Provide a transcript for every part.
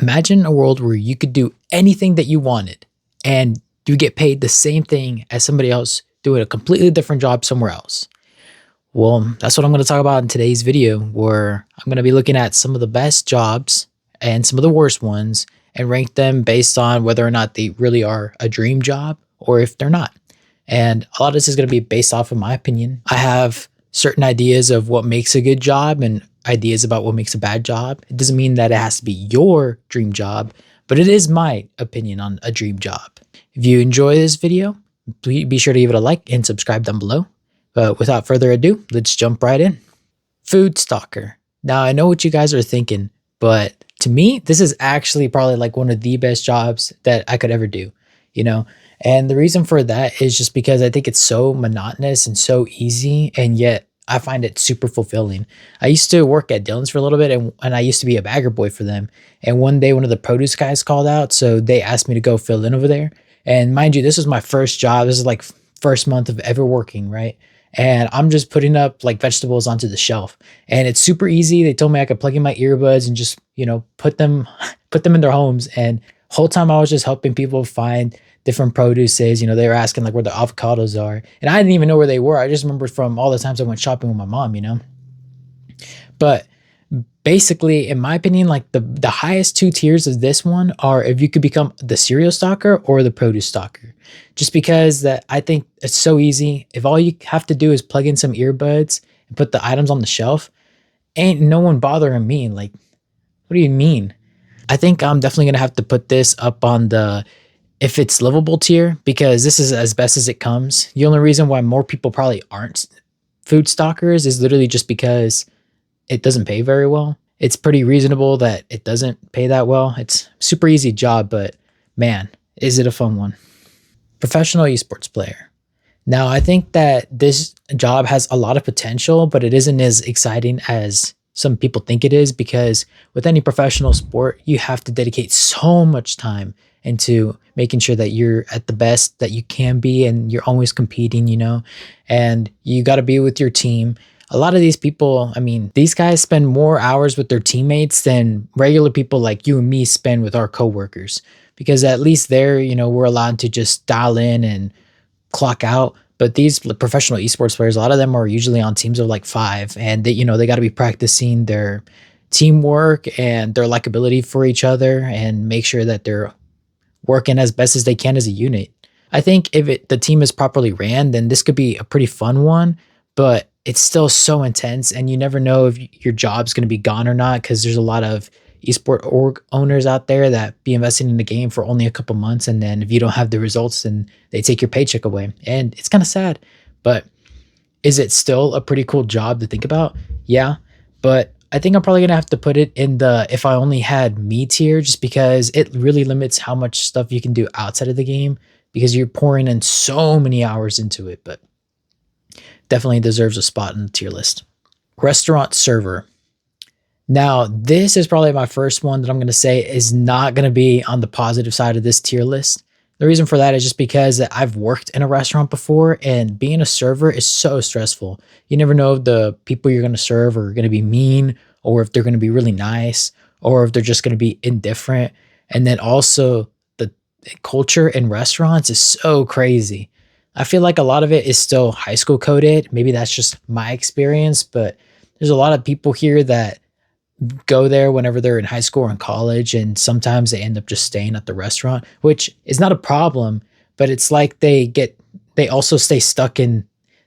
Imagine a world where you could do anything that you wanted and you get paid the same thing as somebody else doing a completely different job somewhere else. Well, that's what I'm going to talk about in today's video, where I'm going to be looking at some of the best jobs and some of the worst ones and rank them based on whether or not they really are a dream job or if they're not. And a lot of this is going to be based off of my opinion. I have certain ideas of what makes a good job and ideas about what makes a bad job. It doesn't mean that it has to be your dream job, but it is my opinion on a dream job. If you enjoy this video, please be sure to give it a like and subscribe down below. But without further ado, let's jump right in. Food stalker. Now, I know what you guys are thinking, but to me, this is actually probably like one of the best jobs that I could ever do, you know? And the reason for that is just because I think it's so monotonous and so easy, and yet I find it super fulfilling. I used to work at Dillon's for a little bit, and I used to be a bagger boy for them. And one day, one of the produce guys called out, so they asked me to go fill in over there. And mind you, this was my first job. This is like first month of ever working, right? And I'm just putting up like vegetables onto the shelf, and it's super easy. They told me I could plug in my earbuds and just, put them in their homes. And whole time I was just helping people find different produces. They were asking like where the avocados are, and I didn't even know where they were. I just remembered from all the times I went shopping with my mom, But basically, in my opinion, like the highest two tiers of this one are if you could become the cereal stalker or the produce stalker. Just because that I think it's so easy. If all you have to do is plug in some earbuds and put the items on the shelf, ain't no one bothering me. Like, what do you mean? I think I'm definitely gonna have to put this up on the if it's livable tier, because this is as best as it comes. The only reason why more people probably aren't food stalkers is literally just because it doesn't pay very well. It's pretty reasonable that it doesn't pay that well. It's a super easy job, but man, is it a fun one. Professional esports player. Now, I think that this job has a lot of potential, but it isn't as exciting as some people think it is, because with any professional sport, you have to dedicate so much time into making sure that you're at the best that you can be, and you're always competing, and you got to be with your team. A lot of these people, these guys spend more hours with their teammates than regular people like you and me spend with our coworkers, because at least there, we're allowed to just dial in and clock out. But these professional esports players, a lot of them are usually on teams of like 5, and they got to be practicing their teamwork and their likability for each other, and make sure that they're working as best as they can as a unit. I think if the team is properly ran, then this could be a pretty fun one, but it's still so intense, and you never know if your job's going to be gone or not, because there's a lot of esport org owners out there that be investing in the game for only a couple months, and then if you don't have the results, then they take your paycheck away, and it's kind of sad. But is it still a pretty cool job to think about? Yeah, but I think I'm probably gonna have to put it in the if I only had me tier, just because it really limits how much stuff you can do outside of the game, because you're pouring in so many hours into it. But definitely deserves a spot in the tier list. Restaurant server. Now, this is probably my first one that I'm going to say is not going to be on the positive side of this tier list. The reason for that is just because I've worked in a restaurant before, and being a server is so stressful. You never know if the people you're going to serve are going to be mean, or if they're going to be really nice, or if they're just going to be indifferent. And then also the culture in restaurants is so crazy. I feel like a lot of it is still high school coded. Maybe that's just my experience, but there's a lot of people here that go there whenever they're in high school or in college, and sometimes they end up just staying at the restaurant, which is not a problem, but it's like they also stay stuck in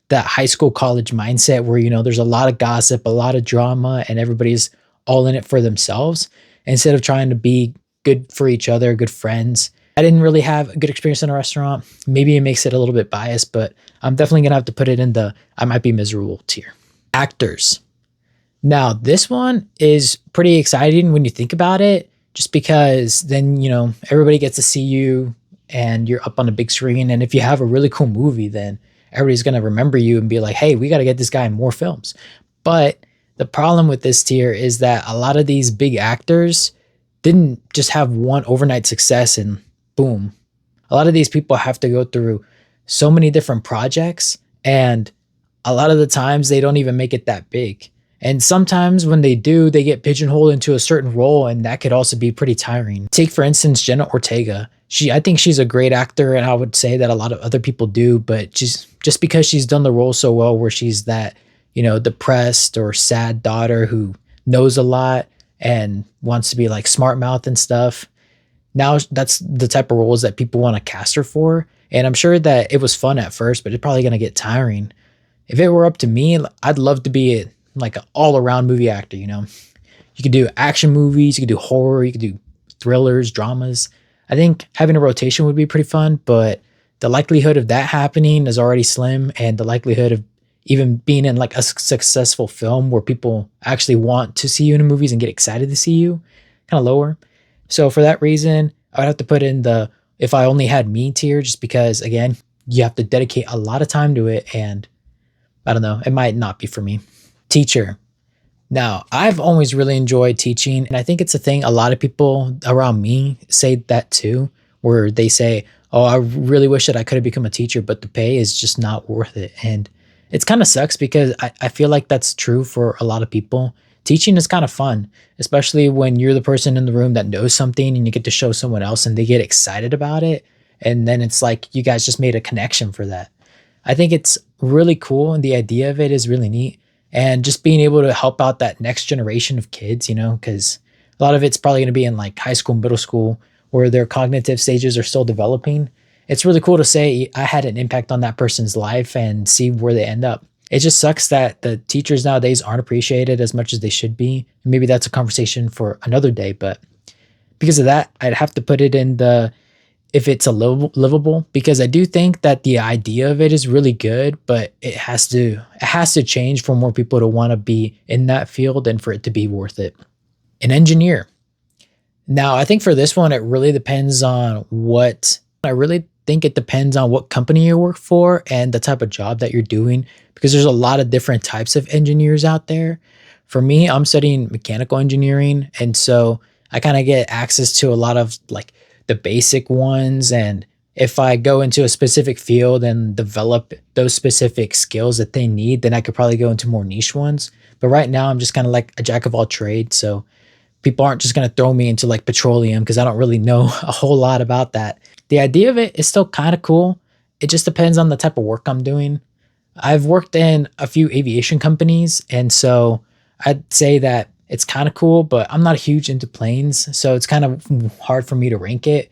that high school college mindset where, there's a lot of gossip, a lot of drama, and everybody's all in it for themselves instead of trying to be good for each other, good friends. I didn't really have a good experience in a restaurant. Maybe it makes it a little bit biased, but I'm definitely going to have to put it in the I might be miserable tier. Actors. Now, this one is pretty exciting when you think about it, just because then, everybody gets to see you and you're up on the big screen. And if you have a really cool movie, then everybody's going to remember you and be like, hey, we got to get this guy in more films. But the problem with this tier is that a lot of these big actors didn't just have one overnight success and boom. A lot of these people have to go through so many different projects, and a lot of the times they don't even make it that big. And sometimes when they do, they get pigeonholed into a certain role, and that could also be pretty tiring. Take, for instance, Jenna Ortega. I think she's a great actor, and I would say that a lot of other people do, but just because she's done the role so well, where she's that, depressed or sad daughter who knows a lot and wants to be like smart mouth and stuff. Now that's the type of roles that people want to cast her for. And I'm sure that it was fun at first, but it's probably going to get tiring. If it were up to me, I'd love to be like an all around movie actor. You could do action movies, you could do horror, you could do thrillers, dramas. I think having a rotation would be pretty fun, but the likelihood of that happening is already slim, and the likelihood of even being in like a successful film where people actually want to see you in the movies and get excited to see you, kind of lower. So for that reason, I would have to put in the if I only had me tier, just because again, you have to dedicate a lot of time to it, and I don't know, it might not be for me. Teacher. Now, I've always really enjoyed teaching, and I think it's a thing a lot of people around me say that too, where they say, "Oh, I really wish that I could have become a teacher, but the pay is just not worth it." And it's kind of sucks because I feel like that's true for a lot of people. Teaching is kind of fun, especially when you're the person in the room that knows something and you get to show someone else and they get excited about it. And then it's like you guys just made a connection for that. I think it's really cool, and the idea of it is really neat. And just being able to help out that next generation of kids, because a lot of it's probably going to be in like high school, middle school, where their cognitive stages are still developing. It's really cool to say I had an impact on that person's life and see where they end up. It just sucks that the teachers nowadays aren't appreciated as much as they should be. Maybe that's a conversation for another day, but because of that, I'd have to put it in the if it's a livable, because I do think that the idea of it is really good, but it has to change for more people to want to be in that field and for it to be worth it. An engineer. Now, I think for this one, it really depends on I really think it depends on what company you work for and the type of job that you're doing, because there's a lot of different types of engineers out there. For me, I'm studying mechanical engineering, and so I kind of get access to a lot of like the basic ones. And if I go into a specific field and develop those specific skills that they need, then I could probably go into more niche ones. But right now I'm just kind of like a jack of all trades. So people aren't just going to throw me into like petroleum because I don't really know a whole lot about that. The idea of it is still kind of cool. It just depends on the type of work I'm doing. I've worked in a few aviation companies, and so I'd say that it's kind of cool, but I'm not huge into planes, so it's kind of hard for me to rank it.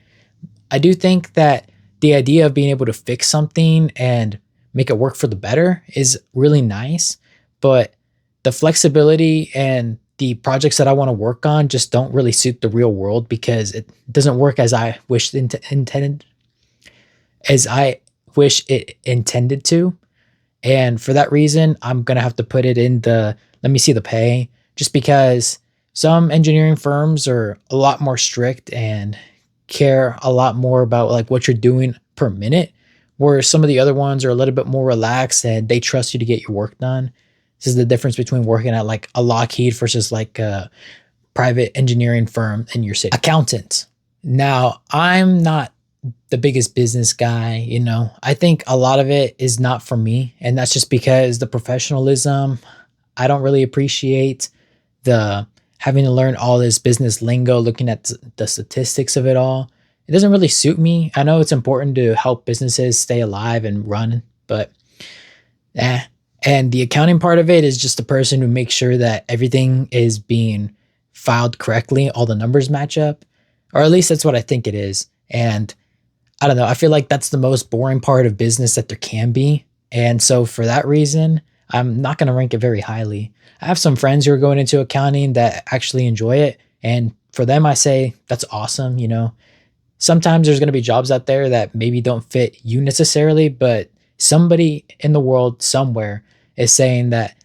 I do think that the idea of being able to fix something and make it work for the better is really nice, but the flexibility and the projects that I want to work on just don't really suit the real world, because it doesn't work as I wish it intended to. And for that reason, I'm going to have to put it in the let me see the pay, just because some engineering firms are a lot more strict and care a lot more about like what you're doing per minute, where some of the other ones are a little bit more relaxed and they trust you to get your work done. This is the difference between working at like a Lockheed versus like a private engineering firm in your city. Accountant. Now, I'm not the biggest business guy, I think a lot of it is not for me. And that's just because the professionalism, I don't really appreciate the having to learn all this business lingo, looking at the statistics of it all. It doesn't really suit me. I know it's important to help businesses stay alive and run, but And the accounting part of it is just the person who makes sure that everything is being filed correctly, all the numbers match up, or at least that's what I think it is. And I don't know, I feel like that's the most boring part of business that there can be. And so for that reason, I'm not going to rank it very highly. I have some friends who are going into accounting that actually enjoy it. And for them, I say, that's awesome. Sometimes there's going to be jobs out there that maybe don't fit you necessarily, but somebody in the world somewhere is saying that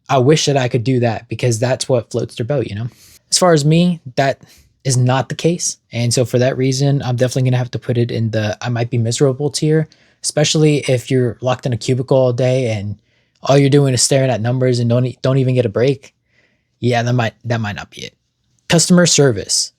I wish that I could do that, because that's what floats their boat, As far as me, that is not the case. And so for that reason, I'm definitely going to have to put it in the I might be miserable tier, especially if you're locked in a cubicle all day and all you're doing is staring at numbers and don't even get a break. Yeah, that might not be it. Customer service.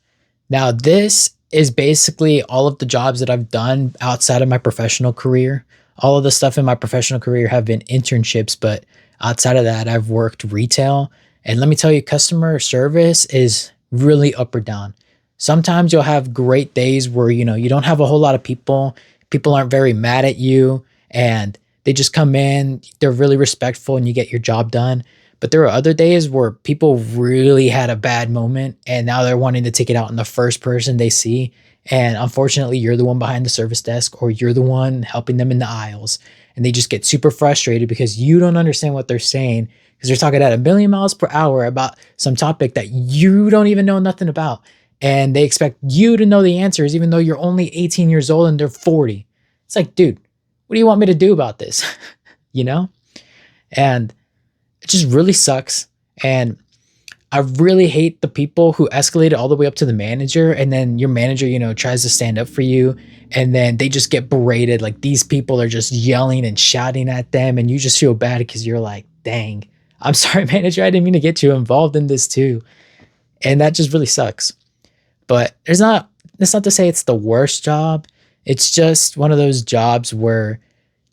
Now, this is basically all of the jobs that I've done outside of my professional career. All of the stuff in my professional career have been internships, but outside of that, I've worked retail, And let me tell you, customer service is really up or down. Sometimes you'll have great days where, you don't have a whole lot of people. People aren't very mad at you and they just come in, they're really respectful and you get your job done. But there are other days where people really had a bad moment and now they're wanting to take it out on the first person they see. And unfortunately, you're the one behind the service desk or you're the one helping them in the aisles. And they just get super frustrated because you don't understand what they're saying because they're talking at a million miles per hour about some topic that you don't even know nothing about. And they expect you to know the answers, even though you're only 18 years old and they're 40. It's like, dude, what do you want me to do about this? you know? And it just really sucks. And I really hate the people who escalate it all the way up to the manager. And then your manager, tries to stand up for you. And then they just get berated. Like these people are just yelling and shouting at them. And you just feel bad because you're like, dang, I'm sorry, manager. I didn't mean to get you involved in this too. And that just really sucks. But it's not to say it's the worst job. It's just one of those jobs where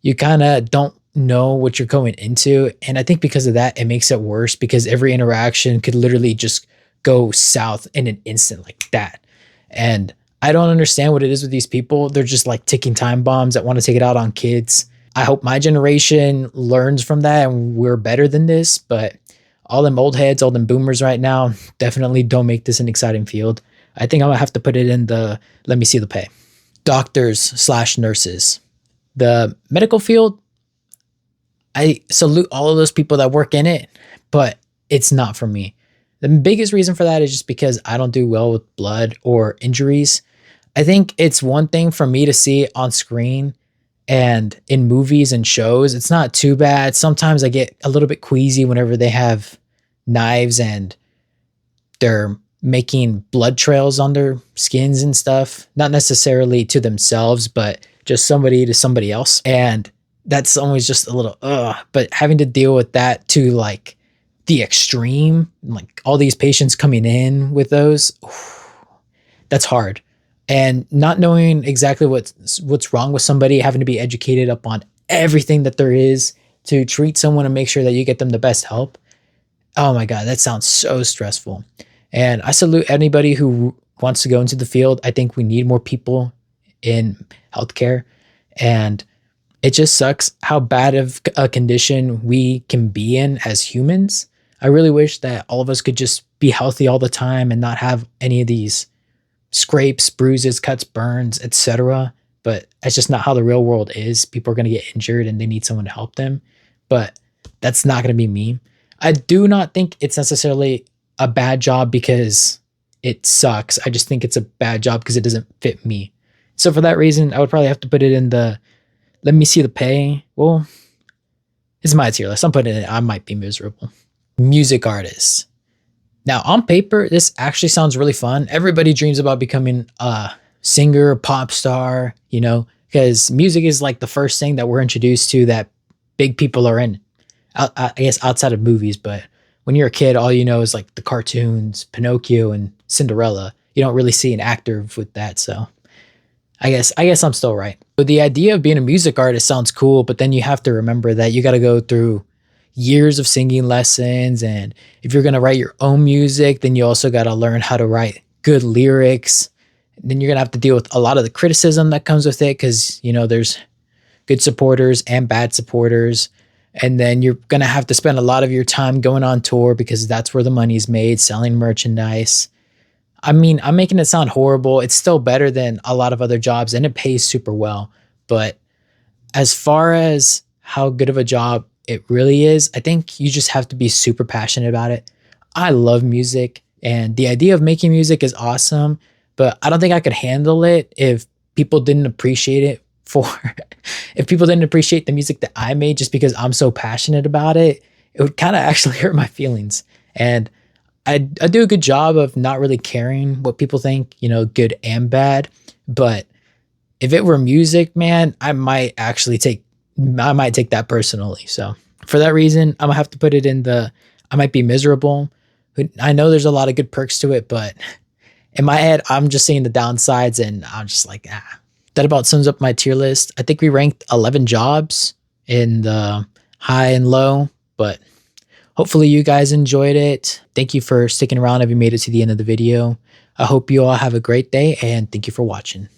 you kind of don't know what you're going into. And I think because of that, it makes it worse because every interaction could literally just go south in an instant like that. And I don't understand what it is with these people. They're just like ticking time bombs that want to take it out on kids. I hope my generation learns from that and we're better than this. But all them old heads, all them boomers right now definitely don't make this an exciting field. I think I'm gonna have to put it in the let me see the pay. Doctors/nurses. The medical field, I salute all of those people that work in it, but it's not for me. The biggest reason for that is just because I don't do well with blood or injuries. I think it's one thing for me to see on screen and in movies and shows. It's not too bad. Sometimes I get a little bit queasy whenever they have knives and they're making blood trails on their skins and stuff. Not necessarily to themselves, but just somebody to somebody else. And that's always just a little, but having to deal with that to like the extreme, like all these patients coming in with those, that's hard. And not knowing exactly what's wrong with somebody, having to be educated up on everything that there is to treat someone and make sure that you get them the best help. Oh my God, that sounds so stressful. And I salute anybody who wants to go into the field. I think we need more people in healthcare. And it just sucks how bad of a condition we can be in as humans. I really wish that all of us could just be healthy all the time and not have any of these scrapes, bruises, cuts, burns, etc. But that's just not how the real world is. People are going to get injured and they need someone to help them. But that's not going to be me. I do not think it's necessarily a bad job because it sucks. I just think it's a bad job because it doesn't fit me. So for that reason, I would probably have to put it in the let me see the pay. Well, it's my tier list. I'm putting it in. I might be miserable. Music artists. Now, on paper, this actually sounds really fun. Everybody dreams about becoming a singer, pop star, because music is like the first thing that we're introduced to that big people are in. I guess outside of movies, but when you're a kid, all you know is like the cartoons, Pinocchio and Cinderella. You don't really see an actor with that. So I guess I'm still right. But the idea of being a music artist sounds cool, but then you have to remember that you got to go through years of singing lessons. And if you're going to write your own music, then you also got to learn how to write good lyrics. Then you're going to have to deal with a lot of the criticism that comes with it because, there's good supporters and bad supporters. And then you're going to have to spend a lot of your time going on tour because that's where the money's made, selling merchandise. I mean, I'm making it sound horrible. It's still better than a lot of other jobs and it pays super well. But as far as how good of a job it really is, I think you just have to be super passionate about it. I love music and the idea of making music is awesome, but I don't think I could handle it if people didn't appreciate it if people didn't appreciate the music that I made just because I'm so passionate about it. It would kind of actually hurt my feelings. And I do a good job of not really caring what people think, good and bad. But if it were music, man, I might take that personally. So for that reason, I'm gonna have to put it in I might be miserable. I know there's a lot of good perks to it, but in my head, I'm just seeing the downsides and I'm just like, That about sums up my tier list. I think we ranked 11 jobs in the high and low, but Hopefully you guys enjoyed it. Thank you for sticking around if you made it to the end of the video. I hope you all have a great day and thank you for watching.